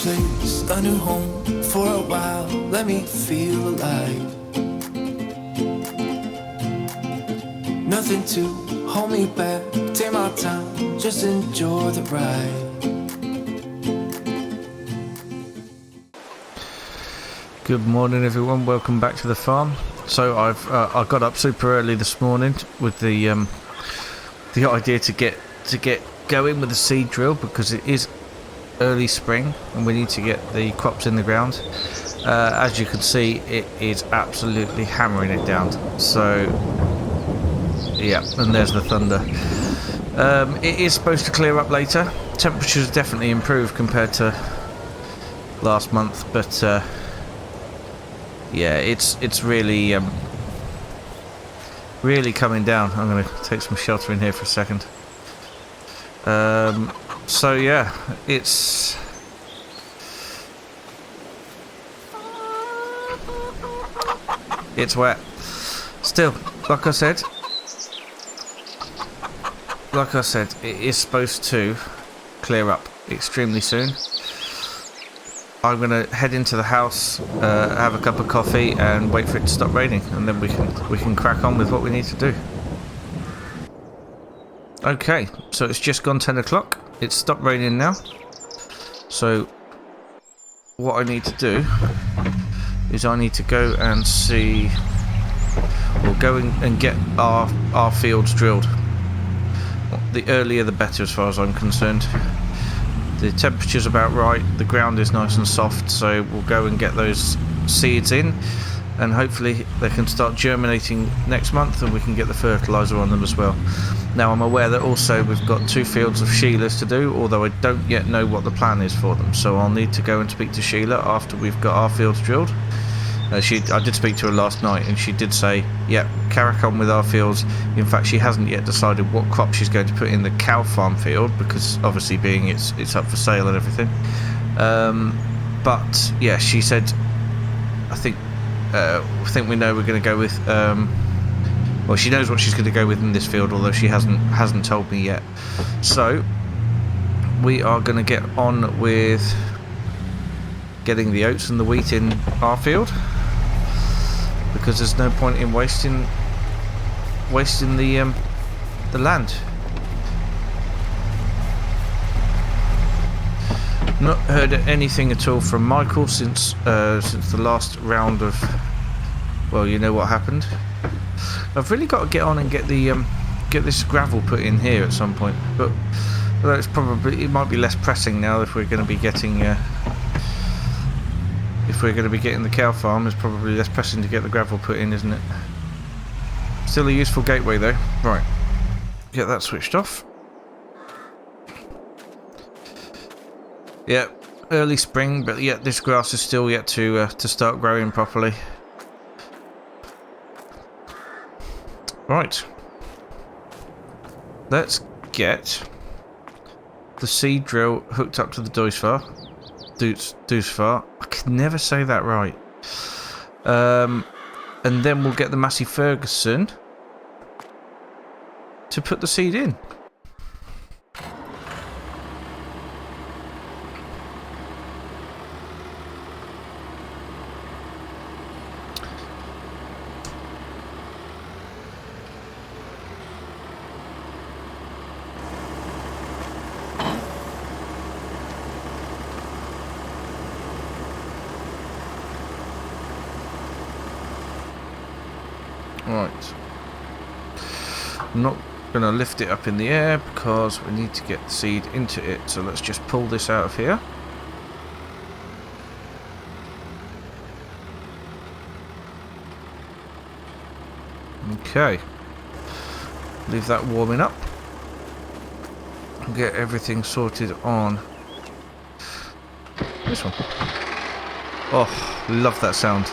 place, a new home for a while. Let me feel alive. Nothing to hold me back. Take my time, just enjoy the ride. Good morning, everyone. Welcome back to the farm. So I got up super early this morning with the idea to get going with the seed drill because it is early spring and we need to get the crops in the ground. As you can see, it is absolutely hammering it down. So yeah, and there's the thunder. It is supposed to clear up later. Temperatures definitely improved compared to last month, but yeah, it's really really coming down. I'm going to take some shelter in here for a second. So yeah, it's wet. Still, like I said, it is supposed to clear up extremely soon. I'm going to head into the house, have a cup of coffee and wait for it to stop raining, and then we can crack on with what we need to do. Okay, so it's just gone 10 o'clock. It's stopped raining now. So what I need to do is I need to go and see, or go and get our fields drilled. The earlier the better as far as I'm concerned. The temperature's about right, the ground is nice and soft, so we'll go and get those seeds in and hopefully they can start germinating next month and we can get the fertiliser on them as well. Now I'm aware that also we've got 2 fields of Sheila's to do, although I don't yet know what the plan is for them, so I'll need to go and speak to Sheila after we've got our fields drilled. I did speak to her last night and she did say, yeah, carry on with our fields. In fact, she hasn't yet decided what crop she's going to put in the cow farm field because obviously being it's up for sale and everything. But yeah, she said, I think we know we're going to go with, well, she knows what she's going to go with in this field, although she hasn't told me yet. So we are going to get on with getting the oats and the wheat in our field, because there's no point in wasting the land. Not heard anything at all from Michael since the last round of, well, you know what happened. I've really got to get on and get this gravel put in here at some point, but it might be less pressing now if we're going to be getting the cow farm. It's probably less pressing to get the gravel put in, isn't it? Still a useful gateway though. Right, get that switched off. Yeah, early spring, but yet this grass is still yet to start growing properly. Right, let's get the seed drill hooked up to the Doosfar. I can never say that right. And then we'll get the Massey Ferguson to put the seed in. Right, I'm not going to lift it up in the air because we need to get the seed into it, so let's just pull this out of here. Okay, leave that warming up, get everything sorted on this one. Oh, love that sound.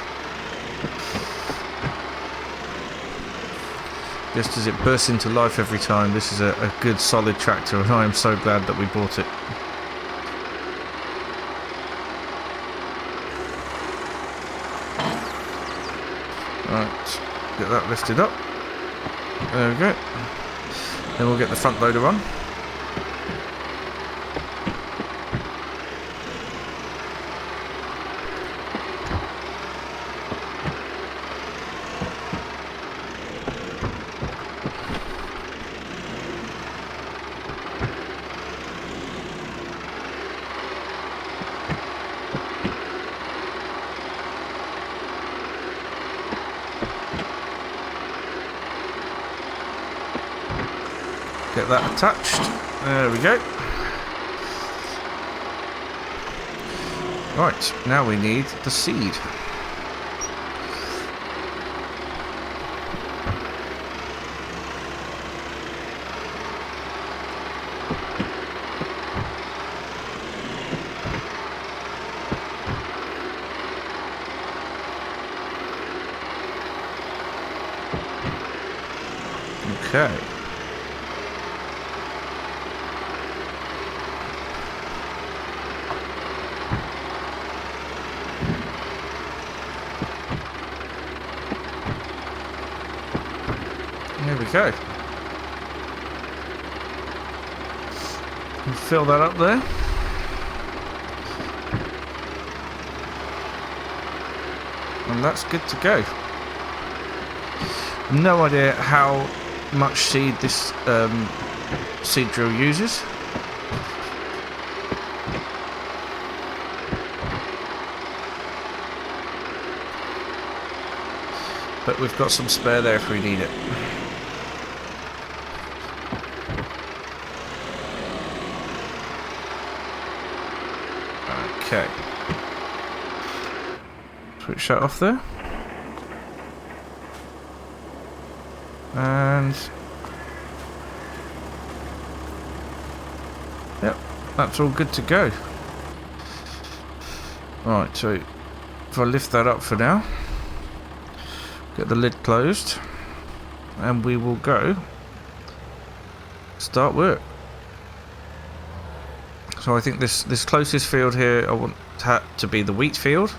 Just as it bursts into life every time. This is a good solid tractor and I am so glad that we bought it. Right, get that lifted up. There we go. Then we'll get the front loader on. Get that attached. There we go. Right, now we need the seed. Okay. There we go. And fill that up there. And that's good to go. No idea how much seed this seed drill uses. But we've got some spare there if we need it. Okay. Switch that off there. And yep, that's all good to go. Right, so if I lift that up for now, get the lid closed, and we will go start work. So I think this closest field here I want to be the wheat field.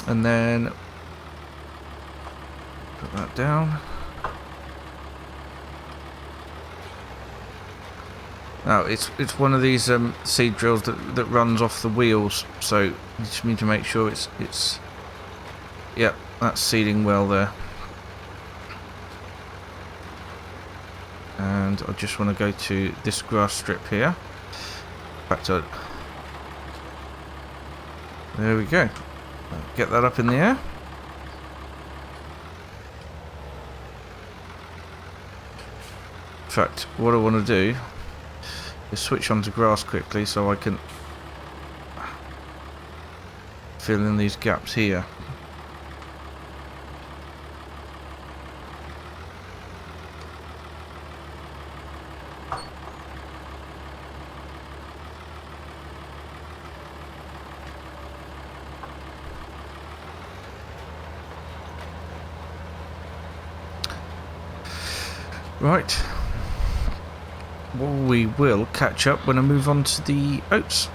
And then put that down. Now it's one of these seed drills that runs off the wheels, so you just need to make sure it's yep, that's seeding well there. And I just want to go to this grass strip here. Back to it. There we go. Get that up in the air. In fact, what I want to do is switch onto grass quickly so I can fill in these gaps here. Right, well, we will catch up when I move on to the oats.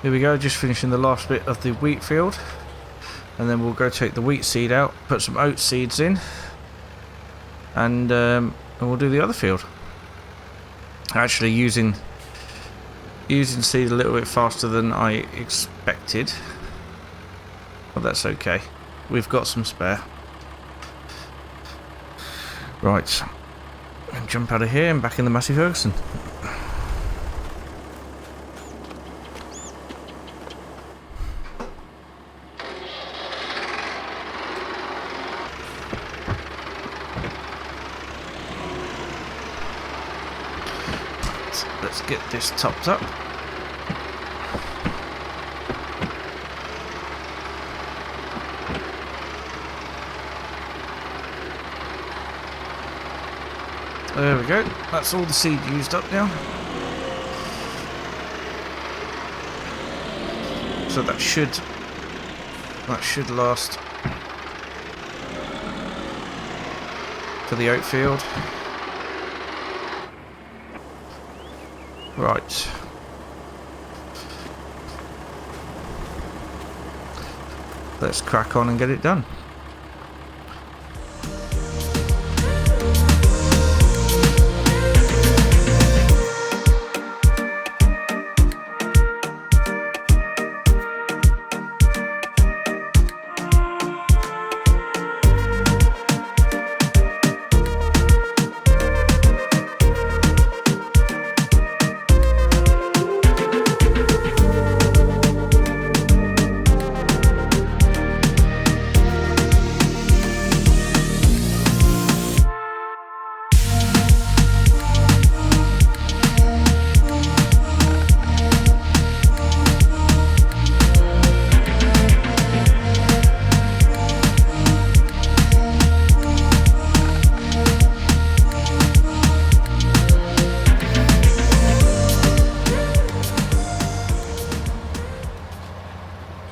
Here we go, just finishing the last bit of the wheat field, and then we'll go take the wheat seed out, put some oat seeds in, and we'll do the other field. Actually using seed a little bit faster than I expected, but that's okay, we've got some spare. Right, jump out of here and back in the Massey Ferguson. Let's get this topped up. There we go. That's all the seed used up now. So that should last for the oat field. Right. Let's crack on and get it done.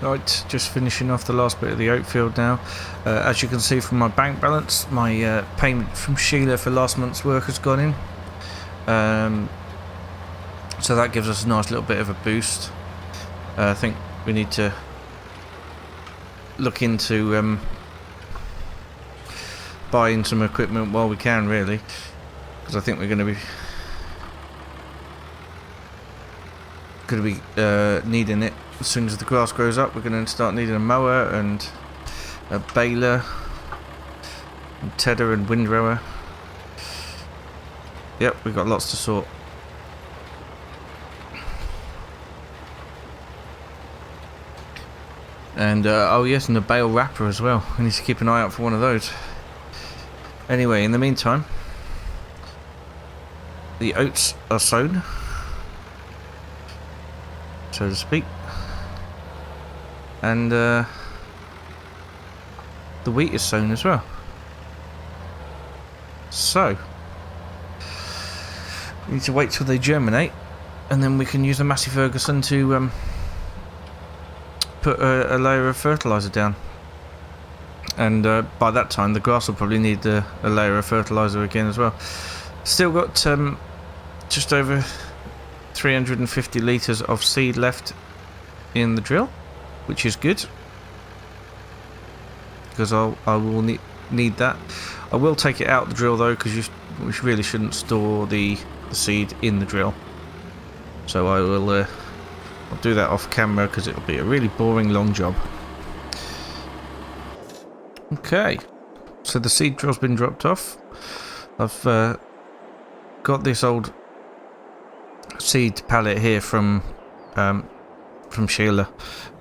Right, just finishing off the last bit of the oat field now. As you can see from my bank balance, my payment from Sheila for last month's work has gone in. So that gives us a nice little bit of a boost. I think we need to look into buying some equipment while we can, really, because I think we're going to be needing it. As soon as the grass grows up, we're going to start needing a mower and a baler and tedder and windrower. Yep, we've got lots to sort. And oh yes, and a bale wrapper as well. We need to keep an eye out for one of those. Anyway, in the meantime, the oats are sown, so to speak, and the wheat is sown as well. So we need to wait till they germinate, and then we can use the Massey Ferguson to put a layer of fertiliser down. And by that time the grass will probably need a layer of fertiliser again as well. Still got just over 350 litres of seed left in the drill, which is good, because I will need that. I will take it out the drill though, because we really shouldn't store the seed in the drill. So I will I'll do that off camera, because it'll be a really boring long job. Okay, so the seed drill's been dropped off. I've got this old seed pallet here from Sheila,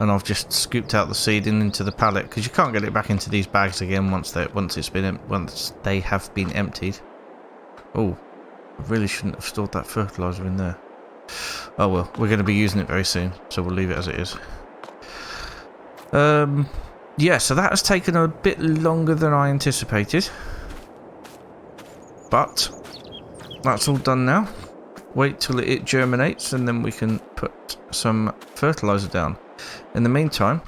and I've just scooped out the seed into the pallet, because you can't get it back into these bags again once they have been emptied. Oh, I really shouldn't have stored that fertilizer in there. Oh well, we're going to be using it very soon, so we'll leave it as it is. Yeah, so that has taken a bit longer than I anticipated, but that's all done now. Wait till it germinates, and then we can put some fertiliser down. In the meantime,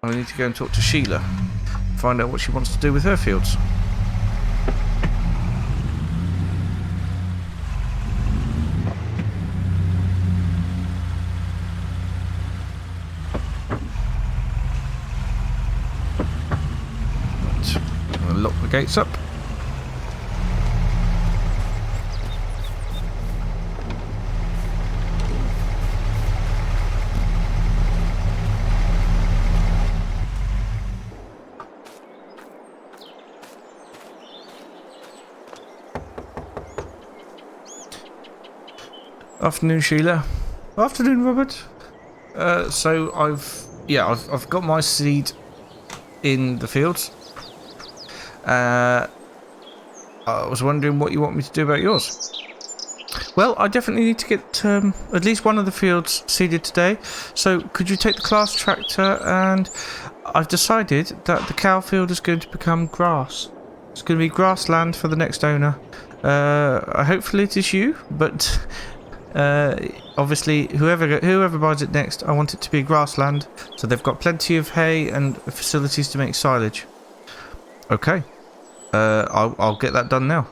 I need to go and talk to Sheila, find out what she wants to do with her fields. Right, I'm going to lock the gates up. Afternoon, Sheila. Afternoon, Robert. So I've got my seed in the fields. I was wondering what you want me to do about yours. Well, I definitely need to get at least one of the fields seeded today. So could you take the class tractor? And I've decided that the cow field is going to become grass. It's going to be grassland for the next owner. Hopefully it is you, but obviously whoever buys it next, I want it to be grassland, so they've got plenty of hay and facilities to make silage. Okay, I'll get that done now.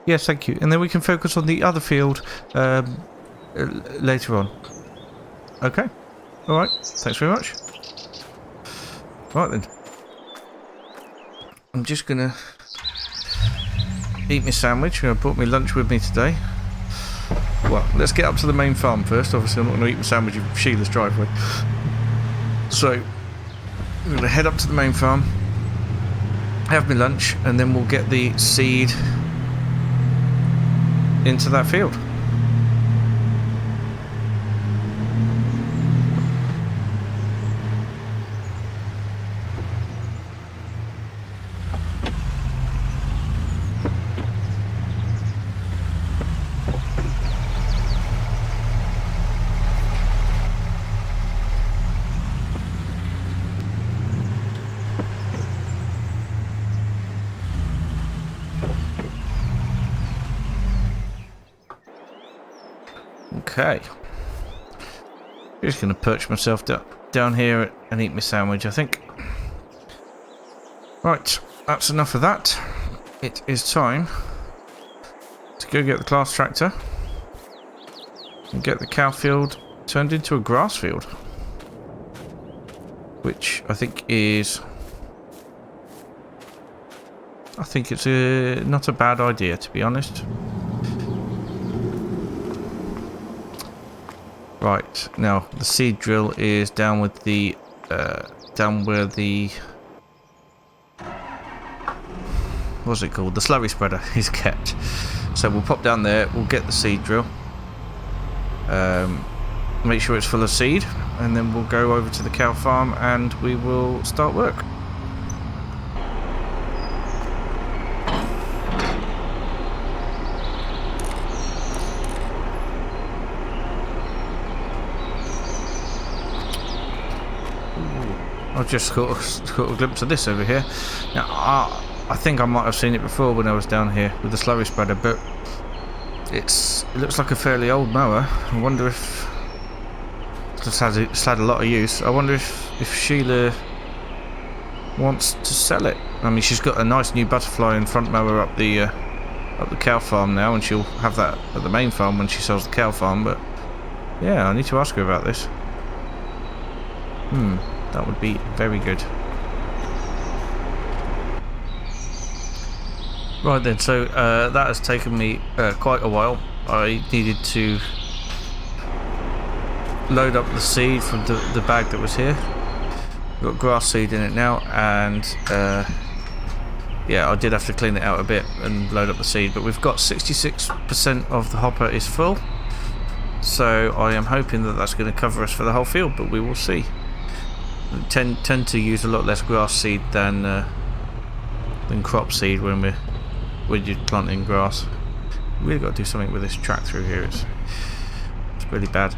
Yes, thank you, and then we can focus on the other field later on. Okay, all right, thanks very much. Right then, I'm just gonna eat my sandwich. I brought my lunch with me today. Well, let's get up to the main farm first. Obviously, I'm not going to eat my sandwich in Sheila's driveway. So, I'm going to head up to the main farm, have my lunch, and then we'll get the seed into that field. Okay, just going to perch myself down here and eat my sandwich, I think. Right, that's enough of that. It is time to go get the class tractor and get the cow field turned into a grass field, which I think it's not a bad idea, to be honest. Right, now the seed drill is down with the down where the what's it called? The slurry spreader is kept. So we'll pop down there, we'll get the seed drill, make sure it's full of seed, and then we'll go over to the cow farm and we will start work. I've just caught a glimpse of this over here. Now, I think I might have seen it before when I was down here with the slurry spreader, but it looks like a fairly old mower. I wonder if it's had a lot of use. I wonder if Sheila wants to sell it. I mean, she's got a nice new butterfly and front mower up the cow farm now, and she'll have that at the main farm when she sells the cow farm. But yeah, I need to ask her about this. That would be very good. Right then, so that has taken me quite a while. I needed to load up the seed from the bag that was here. Got grass seed in it now, and yeah, I did have to clean it out a bit and load up the seed, but we've got 66% of the hopper is full, so I am hoping that that's going to cover us for the whole field, but we will see. Tend to use a lot less grass seed than crop seed when you're planting grass. Really got to do something with this track through here. It's really bad.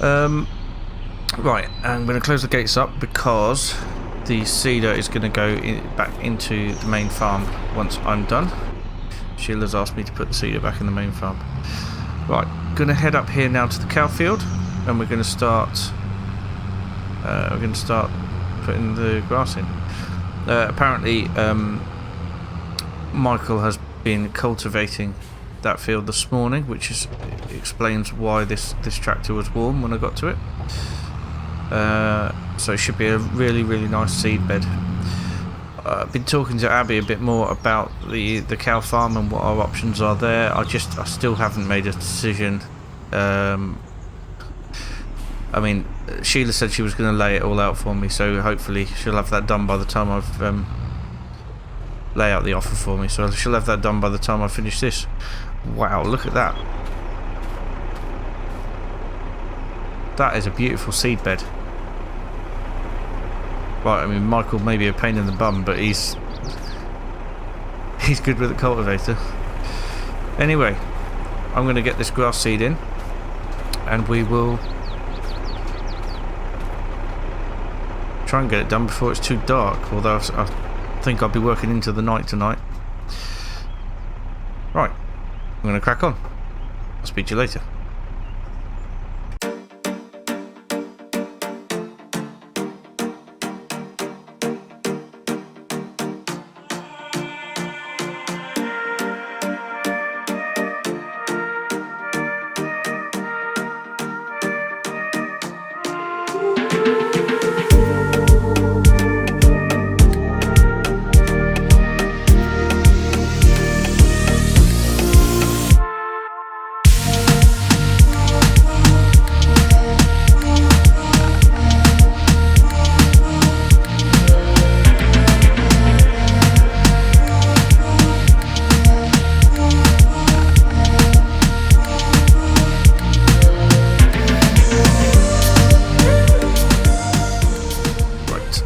Right, I'm going to close the gates up because the seeder is going to go back into the main farm once I'm done. Sheila's asked me to put the seeder back in the main farm. Right, going to head up here now to the cow field, and we're going to start. Putting the grass in. Apparently, Michael has been cultivating that field this morning, which explains why this tractor was warm when I got to it. So it should be a really nice seed bed. I've been talking to Abby a bit more about the cow farm and what our options are there. I still haven't made a decision. I mean, Sheila said she was going to lay it all out for me, so hopefully she'll have that done by the time I've lay out the offer for me. So she'll have that done by the time I finish this. Wow, look at that. That is a beautiful seed bed. Right, I mean, Michael may be a pain in the bum, but he's good with the cultivator. Anyway, I'm going to get this grass seed in, and we will try and get it done before it's too dark, although I think I'll be working into the night tonight. Right. I'm going to crack on. I'll speak to you later.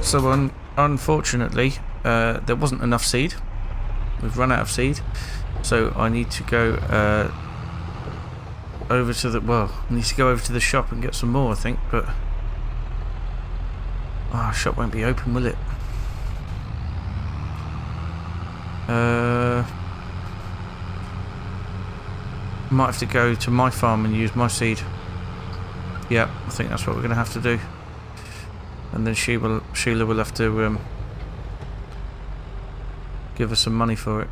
So unfortunately, there wasn't enough seed. We've run out of seed, so I need to go over to the I need to go over to the shop and get some more, I think. But shop won't be open, will it? Might have to go to my farm and use my seed. Yeah, I think that's what we're going to have to do. And then Sheila will have to give us some money for it.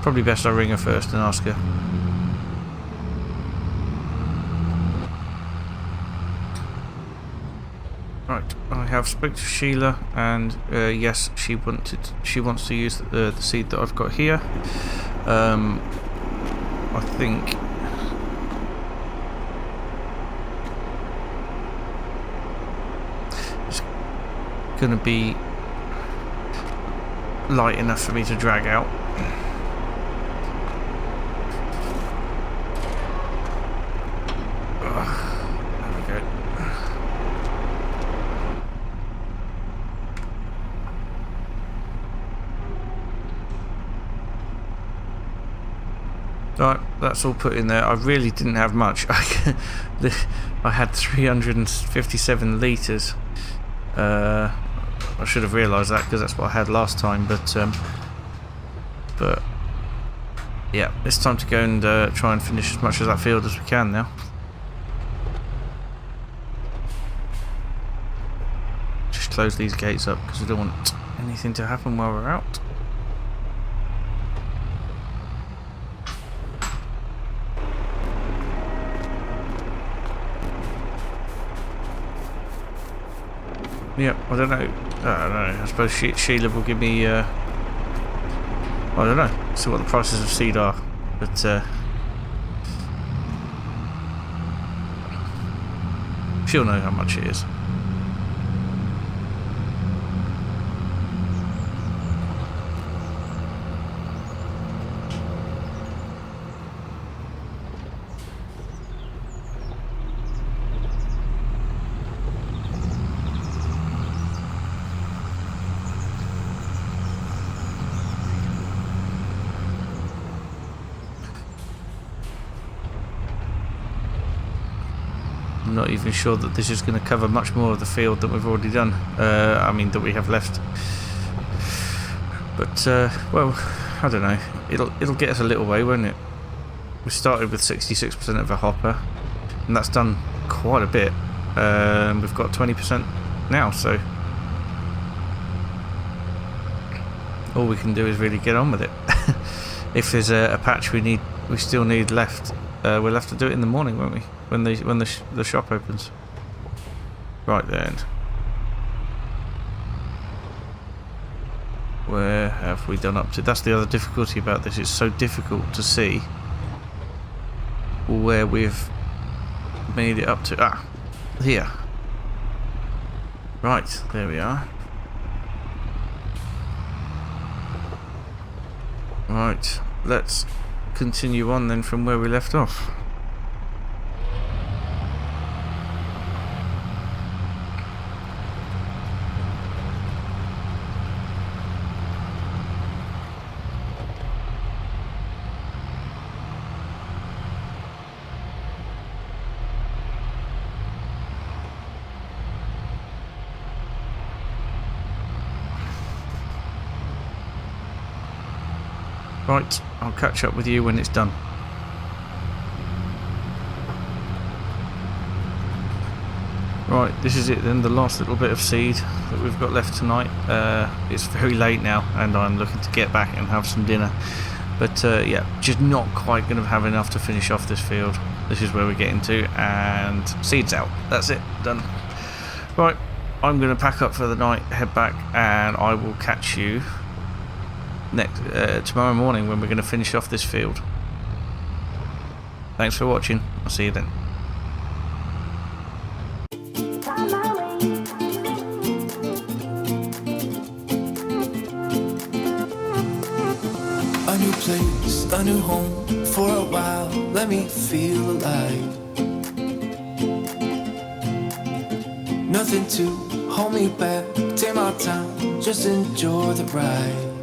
Probably best I ring her first and ask her. Right, I have spoken to Sheila, and yes, she wants to use the seed that I've got here. I think. Going to be light enough for me to drag out. There we go. Right, that's all put in there. I really didn't have much. I had 357 litres. I should have realised that because that's what I had last time, but yeah, it's time to go and try and finish as much of that field as we can now. Just close these gates up because we don't want anything to happen while we're out. Yep, I don't know. I suppose Sheila will give me. I don't know. See what the prices of seed are, but she'll know how much it is. I'm not even sure that this is going to cover much more of the field that we've already done. I mean, that we have left. But well, I don't know. It'll get us a little way, won't it? We started with 66% of a hopper, and that's done quite a bit. We've got 20% now, so all we can do is really get on with it. If there's a patch we still need left, we'll have to do it in the morning, won't we? When the shop opens. Right then. Where have we done up to? That's the other difficulty about this. It's so difficult to see where we've made it up to. Ah, here. Right, there we are. Right, let's continue on then from where we left off. Right, I'll catch up with you when it's done. Right, this is it then, the last little bit of seed that we've got left tonight. It's very late now and I'm looking to get back and have some dinner. But yeah, just not quite going to have enough to finish off this field. This is where we're getting to, and seed's out. That's it, done. Right, I'm going to pack up for the night, head back, and I will catch you tomorrow morning when we're going to finish off this field. Thanks for watching. I'll see you then. A new place, a new home. For a while, let me feel alive. Nothing to hold me back. Take my time, just enjoy the ride.